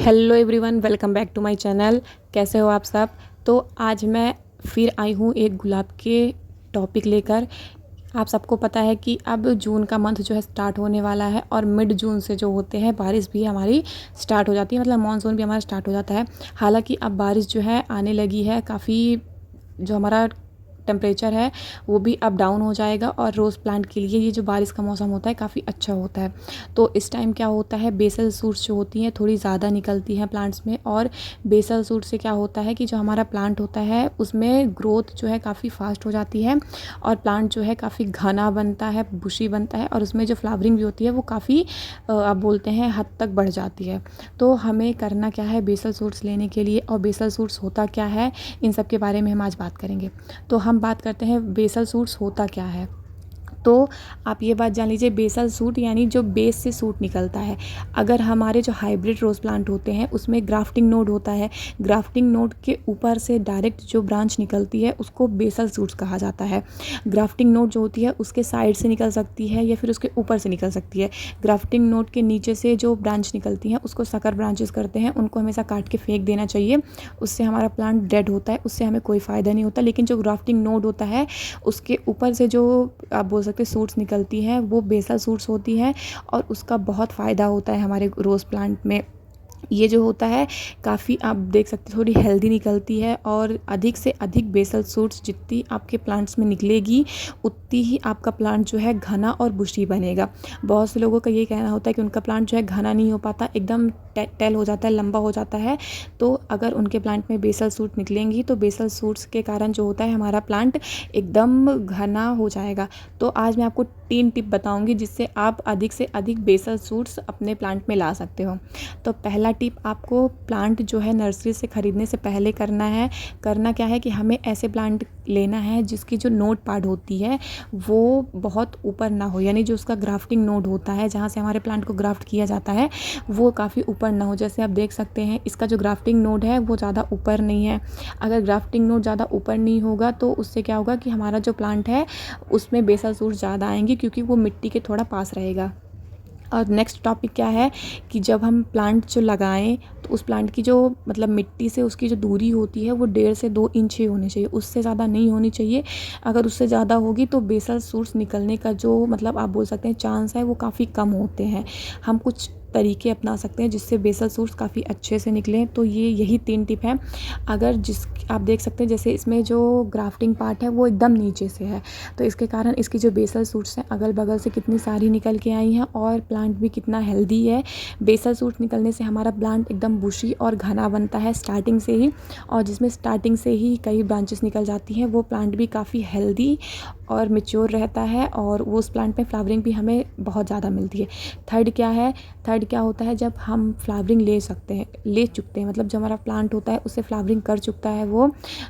Hello everyone, welcome back to my channel. कैसे हो आप सब। तो आज मैं फिर आई हूँ एक गुलाब के टॉपिक लेकर। आप सबको पता है कि अब जून का मंथ जो है स्टार्ट होने वाला है और मिड जून से जो होते हैं बारिश भी हमारी स्टार्ट हो जाती है, मतलब मानसून भी हमारा स्टार्ट हो जाता है। हालांकि अब बारिश जो है आने लगी है, काफ़ी जो हमारा टेम्परेचर है वो भी अप डाउन हो जाएगा और रोज़ प्लांट के लिए ये जो बारिश का मौसम होता है काफ़ी अच्छा होता है। तो इस टाइम क्या होता है, बेसल सूट्स जो होती हैं थोड़ी ज़्यादा निकलती हैं प्लांट्स में। और बेसल सूट से क्या होता है कि जो हमारा प्लांट होता है उसमें ग्रोथ जो है काफ़ी फास्ट हो जाती है और प्लांट जो है काफ़ी घना बनता है, बुशी बनता है और उसमें जो फ्लावरिंग भी होती है वो काफ़ी आप बोलते हैं हद तक बढ़ जाती है। तो हमें करना क्या है बेसल सूट्स लेने के लिए, और बेसल सूट्स होता क्या है, इन सब के बारे में हम आज बात करेंगे। तो हम बात करते हैं बेसल सूट्स होता क्या है। तो आप ये बात जान लीजिए, बेसल सूट यानी जो बेस से सूट निकलता है। अगर हमारे जो हाइब्रिड रोज़ प्लांट होते हैं उसमें ग्राफ्टिंग नोड होता है, ग्राफ्टिंग नोड के ऊपर से डायरेक्ट जो ब्रांच निकलती है उसको बेसल सूट्स कहा जाता है। ग्राफ्टिंग नोड जो होती है उसके साइड से निकल सकती है या फिर उसके ऊपर से निकल सकती है। ग्राफ्टिंग नोड के नीचे से जो ब्रांच निकलती हैं उसको सकर ब्रांचेस करते हैं, उनको हमेशा काट के फेंक देना चाहिए। उससे हमारा प्लांट डेड होता है, उससे हमें कोई फ़ायदा नहीं होता। लेकिन जो ग्राफ्टिंग नोड होता है उसके ऊपर से जो आप बोल सकते सूट्स निकलती हैं वो बेसल सूट्स होती हैं और उसका बहुत फ़ायदा होता है हमारे रोज़ प्लांट में। ये जो होता है काफ़ी आप देख सकते थोड़ी हेल्दी निकलती है और अधिक से अधिक बेसल सूट्स जितनी आपके प्लांट्स में निकलेगी उतनी ही आपका प्लांट जो है घना और बुशी बनेगा। बहुत से लोगों का ये कहना होता है कि उनका प्लांट जो है घना नहीं हो पाता, एकदम टेल हो जाता है, लंबा हो जाता है। तो अगर उनके प्लांट में बेसल सूट निकलेंगी तो बेसल सूट्स के कारण जो होता है हमारा प्लांट एकदम घना हो जाएगा। तो आज मैं आपको 3 टिप बताऊंगी जिससे आप अधिक से अधिक बेसल सूट्स अपने प्लांट में ला सकते हो। तो पहला टिप, आपको प्लांट जो है नर्सरी से ख़रीदने से पहले करना क्या है कि हमें ऐसे प्लांट लेना है जिसकी जो नोड पार्ट होती है वो बहुत ऊपर ना हो, यानी जो उसका ग्राफ्टिंग नोड होता है जहाँ से हमारे प्लांट को ग्राफ्ट किया जाता है वो काफ़ी ऊपर ना हो। जैसे आप देख सकते हैं इसका जो ग्राफ्टिंग नोड है वो ज़्यादा ऊपर नहीं है। अगर ग्राफ्टिंग नोड ज़्यादा ऊपर नहीं होगा तो उससे क्या होगा कि हमारा जो प्लांट है उसमें बेसल सूट ज़्यादा आएंगे क्योंकि वो मिट्टी के थोड़ा पास रहेगा। और नेक्स्ट टॉपिक क्या है कि जब हम प्लांट जो लगाएं तो उस प्लांट की जो मतलब मिट्टी से उसकी जो दूरी होती है वो 1.5 से 2 इंच ही होनी चाहिए, उससे ज़्यादा नहीं होनी चाहिए। अगर उससे ज़्यादा होगी तो बेसल सूट्स निकलने का जो मतलब आप बोल सकते हैं चांस है वो काफ़ी कम होते हैं। हम कुछ तरीके अपना सकते हैं जिससे बेसल सूट्स काफ़ी अच्छे से निकलें। तो यही 3 टिप हैं। अगर आप देख सकते हैं जैसे इसमें जो ग्राफ्टिंग पार्ट है वो एकदम नीचे से है तो इसके कारण इसकी जो बेसल सूट्स हैं अगल बगल से कितनी सारी निकल के आई हैं और प्लांट भी कितना हेल्दी है। बेसल सूट निकलने से हमारा प्लांट एकदम बुशी और घना बनता है स्टार्टिंग से ही, और जिसमें स्टार्टिंग से ही कई ब्रांचेस निकल जाती हैं वो प्लांट भी काफ़ी हेल्दी और मैच्योर रहता है और वो उस प्लांट में फ्लावरिंग भी हमें बहुत ज़्यादा मिलती है। थर्ड क्या होता है, जब हम फ्लावरिंग ले चुकते हैं मतलब जो हमारा प्लांट होता है उससे फ्लावरिंग कर चुकता है वो,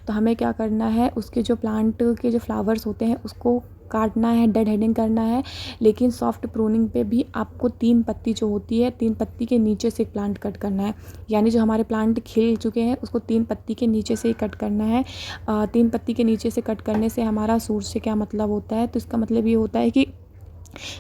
तो हमें क्या करना है उसके जो प्लांट के जो फ्लावर्स होते हैं उसको काटना है, डेड हेडिंग करना है। लेकिन सॉफ्ट प्रूनिंग पे भी आपको 3 पत्ती जो होती है 3 पत्ती के नीचे से प्लांट कट करना है, यानी जो हमारे प्लांट खिल चुके हैं उसको 3 पत्ती के नीचे से ही कट करना है। 3 पत्ती के नीचे से कट करने से हमारा सूट से क्या मतलब होता है, तो इसका मतलब ये होता है कि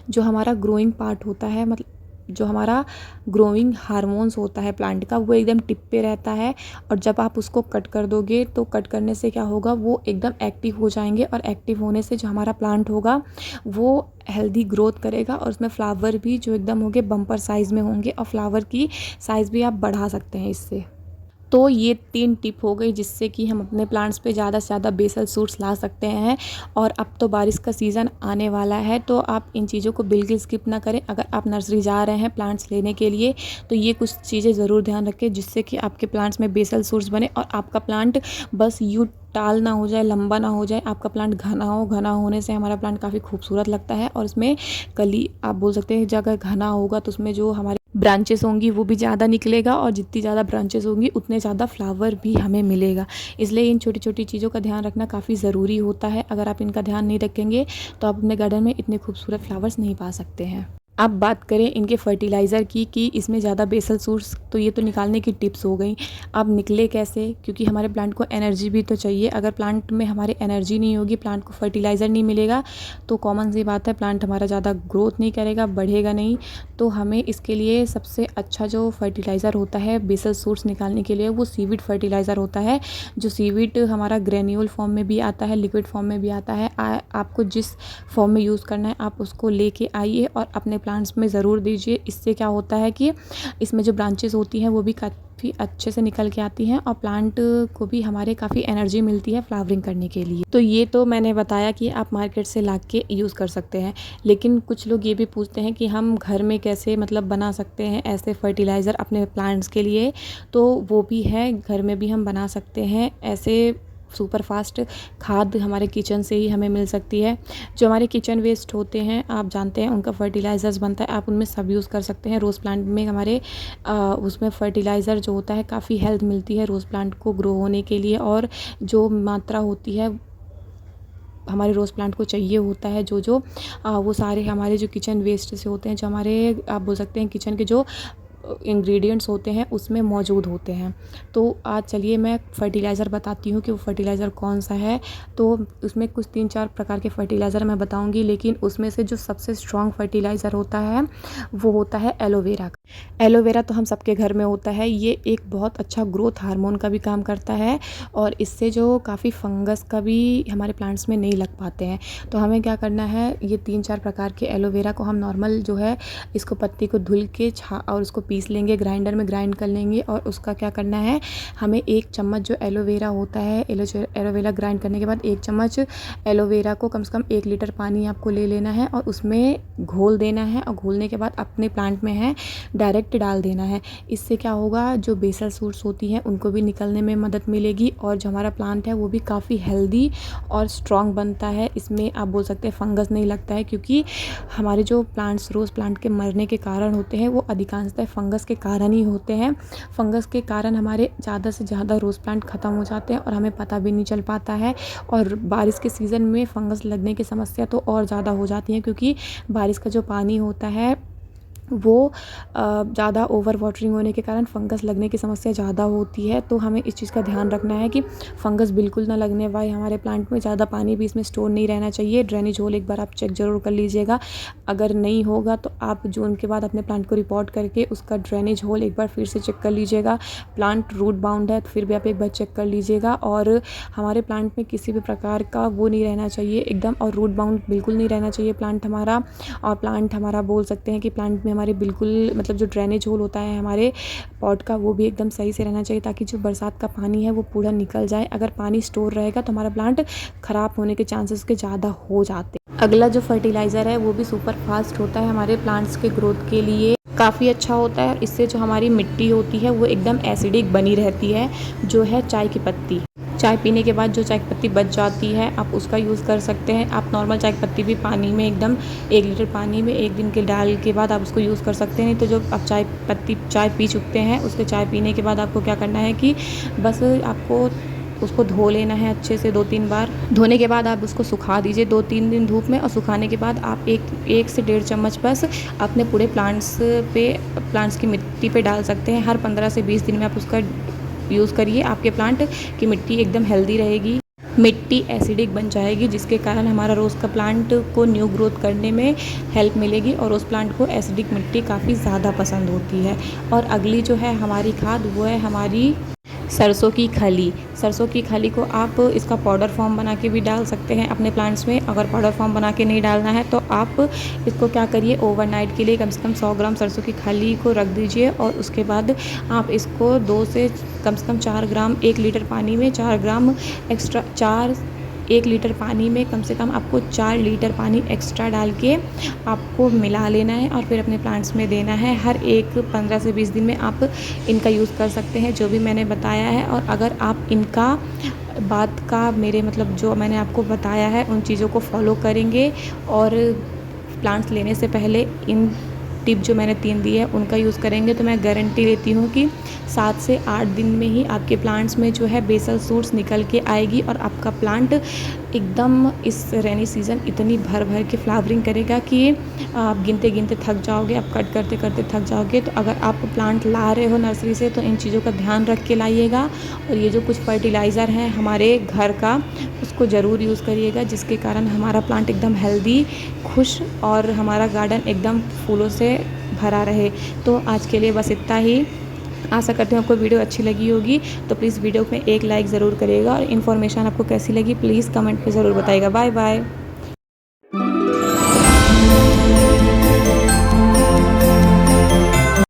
जो हमारा ग्रोइंग पार्ट होता है मतलब जो हमारा ग्रोइंग हार्मोन्स होता है प्लांट का वो एकदम टिप पे रहता है। और जब आप उसको कट कर दोगे तो कट करने से क्या होगा वो एकदम एक्टिव हो जाएंगे और एक्टिव होने से जो हमारा प्लांट होगा वो हेल्दी ग्रोथ करेगा और उसमें फ्लावर भी जो एकदम होंगे बम्पर साइज़ में होंगे और फ्लावर की साइज़ भी आप बढ़ा सकते हैं इससे। तो ये 3 टिप हो गई जिससे कि हम अपने प्लांट्स पे ज़्यादा से ज़्यादा बेसल सूट्स ला सकते हैं। और अब तो बारिश का सीज़न आने वाला है तो आप इन चीज़ों को बिल्कुल स्किप ना करें। अगर आप नर्सरी जा रहे हैं प्लांट्स लेने के लिए तो ये कुछ चीज़ें ज़रूर ध्यान रखें जिससे कि आपके प्लांट्स में बेसल सूट्स बने और आपका प्लांट बस यूँ टाल ना हो जाए, लंबा ना हो जाए, आपका प्लांट घना होने से हमारा प्लांट काफ़ी खूबसूरत लगता है और इसमें कली आप बोल सकते हैं अगर घना होगा तो उसमें जो हमारे ब्रांचेस होंगी वो भी ज़्यादा निकलेगा और जितनी ज़्यादा ब्रांचेस होंगी उतने ज़्यादा फ्लावर भी हमें मिलेगा। इसलिए इन छोटी छोटी चीज़ों का ध्यान रखना काफ़ी ज़रूरी होता है। अगर आप इनका ध्यान नहीं रखेंगे तो आप अपने गार्डन में इतने खूबसूरत फ्लावर्स नहीं पा सकते हैं। अब बात करें इनके फर्टिलाइज़र की कि इसमें ज़्यादा बेसल सूट्स, तो ये तो निकालने की टिप्स हो गई। अब निकले कैसे, क्योंकि हमारे प्लांट को एनर्जी भी तो चाहिए। अगर प्लांट में हमारे एनर्जी नहीं होगी, प्लांट को फर्टिलाइज़र नहीं मिलेगा, तो कॉमन सी बात है प्लांट हमारा ज़्यादा ग्रोथ नहीं करेगा, बढ़ेगा नहीं। तो हमें इसके लिए सबसे अच्छा जो फर्टिलाइज़र होता है बेसल सूट्स निकालने के लिए, वो सीवीड फर्टिलाइज़र होता है। जो सीवीड हमारा ग्रेन्यूल फॉर्म में भी आता है, लिक्विड फॉर्म में भी आता है। आपको जिस फॉर्म में यूज़ करना है आप उसको लेके आइए और अपने प्लांट्स में ज़रूर दीजिए। इससे क्या होता है कि इसमें जो ब्रांचेस होती हैं वो भी काफ़ी अच्छे से निकल के आती हैं और प्लांट को भी हमारे काफ़ी एनर्जी मिलती है फ्लावरिंग करने के लिए। तो ये तो मैंने बताया कि आप मार्केट से ला के यूज़ कर सकते हैं, लेकिन कुछ लोग ये भी पूछते हैं कि हम घर में कैसे मतलब बना सकते हैं ऐसे फर्टिलाइज़र अपने प्लांट्स के लिए। तो वो भी है, घर में भी हम बना सकते हैं ऐसे सुपर फास्ट खाद हमारे किचन से ही हमें मिल सकती है। जो हमारे किचन वेस्ट होते हैं आप जानते हैं उनका फर्टिलाइज़र्स बनता है, आप उनमें सब यूज़ कर सकते हैं। रोज़ प्लांट में हमारे उसमें फर्टिलाइज़र जो होता है काफ़ी हेल्प मिलती है रोज़ प्लांट को ग्रो होने के लिए, और जो मात्रा होती है हमारे रोज़ प्लांट को चाहिए होता है जो वो सारे हमारे जो किचन वेस्ट से होते हैं, जो हमारे आप बोल सकते हैं किचन के जो इंग्रेडिएंट्स होते हैं उसमें मौजूद होते हैं। तो आज चलिए मैं फर्टिलाइज़र बताती हूँ कि वो फर्टिलाइज़र कौन सा है। तो उसमें कुछ 3-4 प्रकार के फर्टिलाइज़र मैं बताऊँगी, लेकिन उसमें से जो सबसे स्ट्रॉन्ग फर्टिलाइज़र होता है वो होता है एलोवेरा का। एलोवेरा तो हम सबके घर में होता है। ये एक बहुत अच्छा ग्रोथ हार्मोन का भी काम करता है और इससे जो काफ़ी फंगस का भी हमारे प्लांट्स में नहीं लग पाते हैं। तो हमें क्या करना है, ये 3-4 प्रकार के एलोवेरा को हम नॉर्मल जो है इसको पत्ती को धुल के और उसको पीस लेंगे, ग्राइंडर में ग्राइंड कर लेंगे। और उसका क्या करना है, हमें 1 चम्मच जो एलोवेरा होता है, एलोवेरा ग्राइंड करने के बाद 1 चम्मच एलोवेरा को कम से कम 1 लीटर पानी आपको ले लेना है और उसमें घोल देना है और घोलने के बाद अपने प्लांट में है डायरेक्ट डाल देना है। इससे क्या होगा, जो बेसल सूट्स होती हैं उनको भी निकलने में मदद मिलेगी और जो हमारा प्लांट है वो भी काफ़ी हेल्दी और स्ट्रॉन्ग बनता है। इसमें आप बोल सकते हैं फंगस नहीं लगता है, क्योंकि हमारे जो प्लांट्स रोज़ प्लांट के मरने के कारण होते हैं वो अधिकांशतः फंगस के कारण ही होते हैं। फंगस के कारण हमारे ज़्यादा से ज़्यादा रोज़ प्लांट ख़त्म हो जाते हैं और हमें पता भी नहीं चल पाता है। और बारिश के सीज़न में फंगस लगने की समस्या तो और ज़्यादा हो जाती है, क्योंकि बारिश का जो पानी होता है वो ज़्यादा ओवर वाटरिंग होने के कारण फंगस लगने की समस्या ज़्यादा होती है। तो हमें इस चीज़ का ध्यान रखना है कि फंगस बिल्कुल ना लगने पाए हमारे प्लांट में। ज़्यादा पानी भी इसमें स्टोर नहीं रहना चाहिए। ड्रेनेज होल एक बार आप चेक ज़रूर कर लीजिएगा। अगर नहीं होगा तो आप जून के बाद अपने प्लांट को रिपोर्ट करके उसका ड्रेनेज होल एक बार फिर से चेक कर लीजिएगा। प्लांट रूट बाउंड है तो फिर भी आप एक बार चेक कर लीजिएगा। और हमारे प्लांट में किसी भी प्रकार का वो नहीं रहना चाहिए एकदम, और रूट बाउंड बिल्कुल नहीं रहना चाहिए प्लांट हमारा। और प्लांट हमारा बोल सकते हैं कि प्लांट में हमारे बिल्कुल मतलब जो ड्रेनेज होल होता है हमारे पॉट का वो भी एकदम सही से रहना चाहिए, ताकि जो बरसात का पानी है वो पूरा निकल जाए। अगर पानी स्टोर रहेगा तो हमारा प्लांट ख़राब होने के चांसेस के ज़्यादा हो जाते हैं। अगला जो फर्टिलाइज़र है वो भी सुपर फास्ट होता है, हमारे प्लांट्स के ग्रोथ के लिए काफ़ी अच्छा होता है। इससे जो हमारी मिट्टी होती है वो एकदम एसिडिक बनी रहती है। जो है चाय की पत्ती, चाय पीने के बाद जो चाय की पत्ती बच जाती है आप उसका यूज़ कर सकते हैं। आप नॉर्मल चाय की पत्ती भी पानी में एकदम 1 लीटर पानी में 1 दिन के डाल के बाद आप उसको यूज़ कर सकते हैं। नहीं तो जो आप चाय पी चुकते हैं उसके चाय पीने के बाद आपको क्या करना है कि बस आपको उसको धो लेना है अच्छे से 2-3 बार। धोने के बाद आप उसको सुखा दीजिए 2-3 दिन धूप में, और सुखाने के बाद आप 1 से 1.5 चम्मच बस अपने पूरे प्लांट्स की मिट्टी पे डाल सकते हैं। हर 15 से 20 दिन में आप उसका यूज़ करिए। आपके प्लांट की मिट्टी एकदम हेल्दी रहेगी, मिट्टी एसिडिक बन जाएगी, जिसके कारण हमारा रोज़ का प्लांट को न्यू ग्रोथ करने में हेल्प मिलेगी। और रोज़ प्लांट को एसिडिक मिट्टी काफ़ी ज़्यादा पसंद होती है। और अगली जो है हमारी खाद वो है हमारी सरसों की खली। सरसों की खली को आप इसका पाउडर फॉर्म बना के भी डाल सकते हैं अपने प्लांट्स में। अगर पाउडर फॉर्म बना के नहीं डालना है तो आप इसको क्या करिए, ओवरनाइट के लिए कम से कम 100 ग्राम सरसों की खली को रख दीजिए और उसके बाद आप इसको 2 से कम 4 ग्राम 1 लीटर पानी में 4 ग्राम एक्स्ट्रा 1 लीटर पानी में कम से कम आपको 4 लीटर पानी एक्स्ट्रा डाल के आपको मिला लेना है और फिर अपने प्लांट्स में देना है। हर 15 से 20 दिन में आप इनका यूज़ कर सकते हैं जो भी मैंने बताया है। और अगर आप इनका बात का मेरे मतलब जो मैंने आपको बताया है उन चीज़ों को फॉलो करेंगे और प्लांट्स लेने से पहले इन टिप जो मैंने 3 दी है उनका यूज़ करेंगे, तो मैं गारंटी लेती हूँ कि 7 से 8 दिन में ही आपके प्लांट्स में जो है बेसल सूट्स निकल के आएगी और आपका प्लांट एकदम इस रेनी सीज़न इतनी भर भर के फ्लावरिंग करेगा कि आप गिनते गिनते थक जाओगे, आप कट करते करते थक जाओगे। तो अगर आप प्लांट ला रहे हो नर्सरी से तो इन चीज़ों का ध्यान रख के लाइएगा। और ये जो कुछ फर्टिलाइज़र हैं हमारे घर का, उसको ज़रूर यूज़ करिएगा, जिसके कारण हमारा प्लांट एकदम हेल्दी, खुश और हमारा गार्डन एकदम फूलों से भरा रहे। तो आज के लिए बस इतना ही। आशा करती हूँ आपको वीडियो अच्छी लगी होगी। तो प्लीज़ वीडियो में एक लाइक ज़रूर करिएगा और इन्फॉर्मेशन आपको कैसी लगी प्लीज़ कमेंट में ज़रूर बताइएगा। Bye bye.